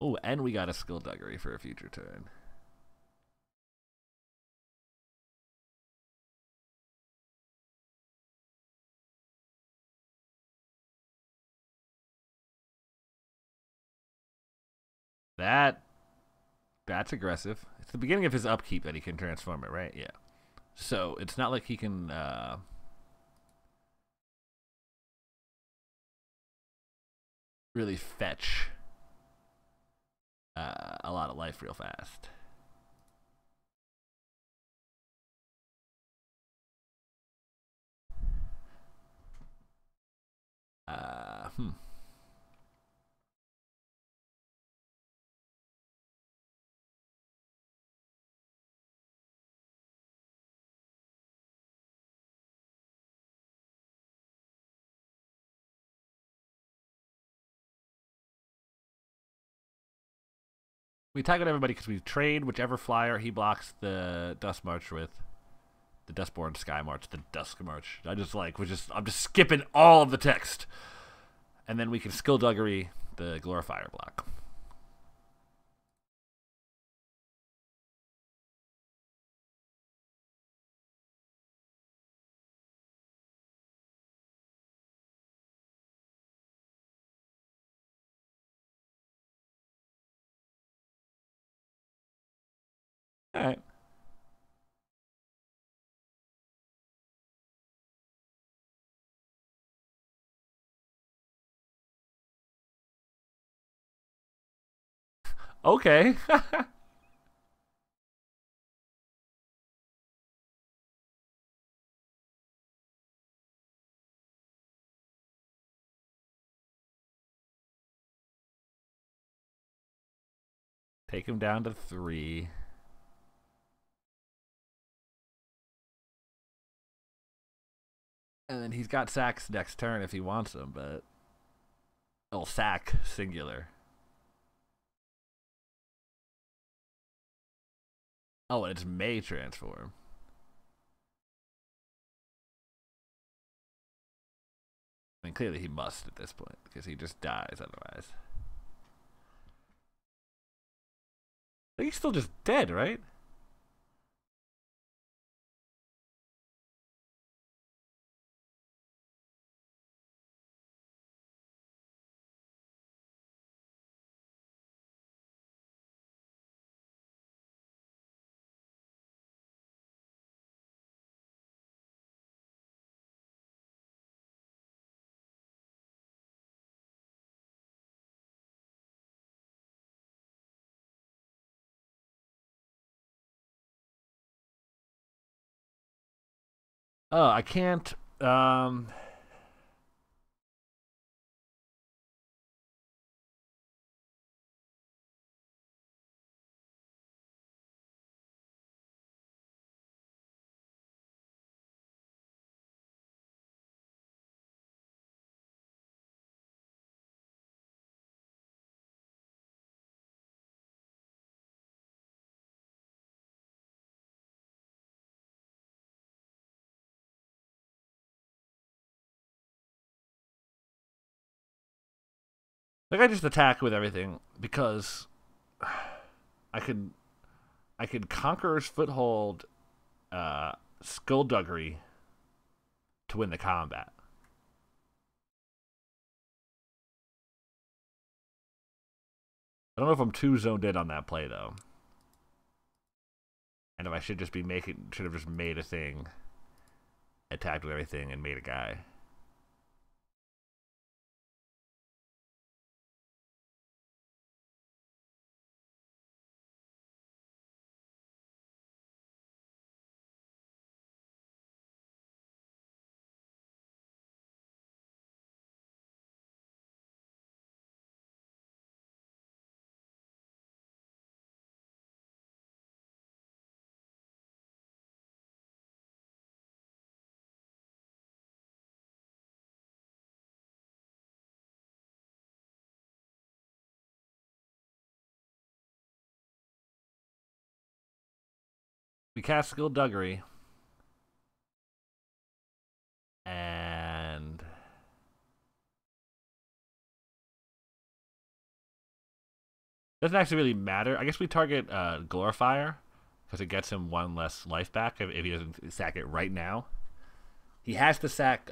Oh, and we got a Skullduggery for a future turn. That's aggressive. It's the beginning of his upkeep that he can transform it, right? Yeah. So it's not like he can really fetch a lot of life real fast. Hmm. We target everybody because we trade whichever flyer he blocks the Dust March with. The Dustborn Sky March, the Dusk March. I'm just skipping all of the text. And then we can Skullduggery the Glorifier block. Alright. Okay. Take him down to 3. And then he's got sacks next turn if he wants them, but he'll sack singular. Oh, and it's may transform. I mean, clearly he must at this point because he just dies otherwise. I think he's still just dead, right? Oh, I can't. Like I just attack with everything because I could Conqueror's Foothold, Skullduggery to win the combat. I don't know if I'm too zoned in on that play though, and if I should just be should have just made a thing, attacked with everything, and made a guy. We cast Skullduggery, and doesn't actually really matter. I guess we target Glorifier because it gets him one less life back if he doesn't sack it right now. He has to sack.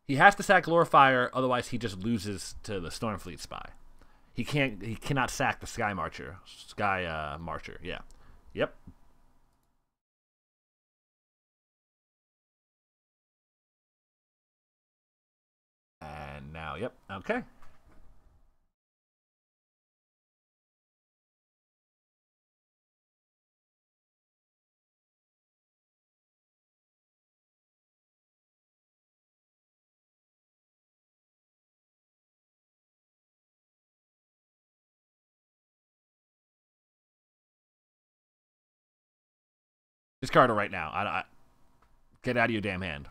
He has to sack Glorifier, otherwise he just loses to the Stormfleet Spy. He can't. He cannot sack the Sky Marcher. Sky Marcher. Yeah. Yep. And now, yep. Okay. Discard it right now. Get out of your damn hand.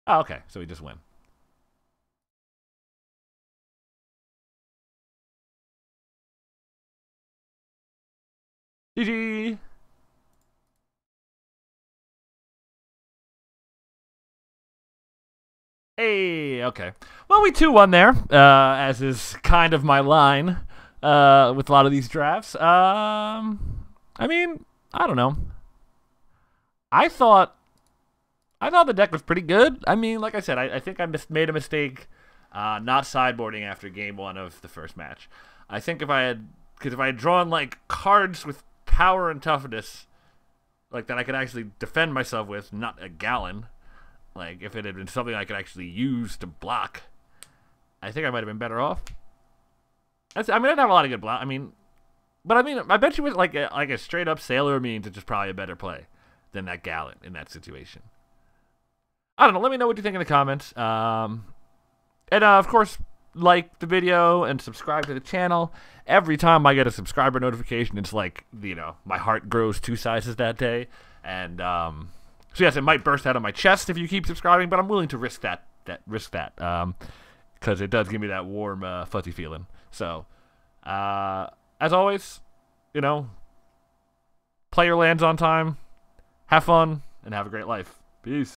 Oh, okay. So we just win. GG. Hey, okay. Well, we 2-1 there, as is kind of my line with a lot of these drafts. I mean, I don't know. I thought the deck was pretty good. I mean, like I said, I think I made a mistake not sideboarding after game 1 of the first match. I think if I had drawn like cards with power and toughness, like that I could actually defend myself with, not a Gallon. Like, if it had been something I could actually use to block, I think I might have been better off. I mean, I didn't have a lot of good block. I mean, I bet you with like a straight up Sailor means it's just probably a better play than that Gallant in that situation. I don't know. Let me know what you think in the comments. And of course, like the video and subscribe to the channel. Every time I get a subscriber notification, it's like, you know, my heart grows 2 sizes that day. And so yes, it might burst out of my chest if you keep subscribing, but I'm willing to risk that because it does give me that warm, fuzzy feeling. So, as always, you know, play your lands on time, have fun, and have a great life. Peace.